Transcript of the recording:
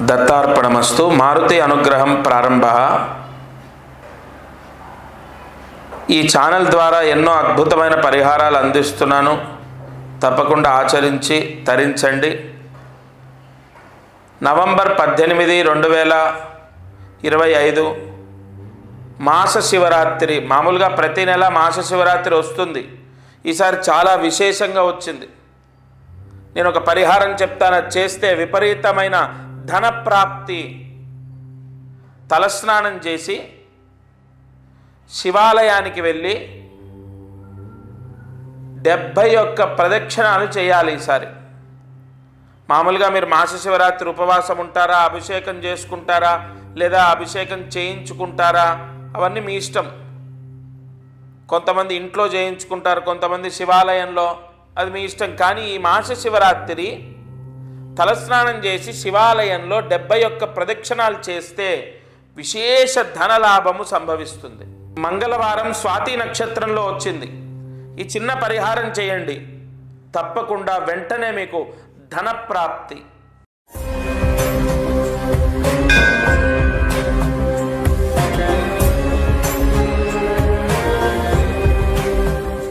దత్తార్పణమస్తు. మారుతి అనుగ్రహం ప్రారంభ. ఈ ఛానల్ ద్వారా ఎన్నో అద్భుతమైన పరిహారాలు అందిస్తున్నాను. తప్పకుండా ఆచరించి తరించండి. నవంబర్ 18, 2025 మాస శివరాత్రి. మామూలుగా ప్రతి నెల మాస శివరాత్రి వస్తుంది. ఈసారి చాలా విశేషంగా వచ్చింది. నేను ఒక పరిహారం చెప్తాను, చేస్తే విపరీతమైన ధన ప్రాప్తి. తలస్నానం చేసి శివాలయానికి వెళ్ళి 71 ప్రదక్షిణాలు చేయాలి ఈసారి. మామూలుగా మీరు మాస శివరాత్రి ఉపవాసం ఉంటారా, అభిషేకం చేసుకుంటారా, లేదా అభిషేకం చేయించుకుంటారా, అవన్నీ మీ ఇష్టం. కొంతమంది ఇంట్లో చేయించుకుంటారు, కొంతమంది శివాలయంలో, అది మీ ఇష్టం. కానీ ఈ మాస శివరాత్రి తలస్నానం చేసి శివాలయంలో 71 ప్రదక్షిణాలు చేస్తే విశేష ధనలాభము సంభవిస్తుంది. మంగళవారం స్వాతి నక్షత్రంలో వచ్చింది. ఈ చిన్న పరిహారం చేయండి, తప్పకుండా వెంటనే మీకు ధన ప్రాప్తి.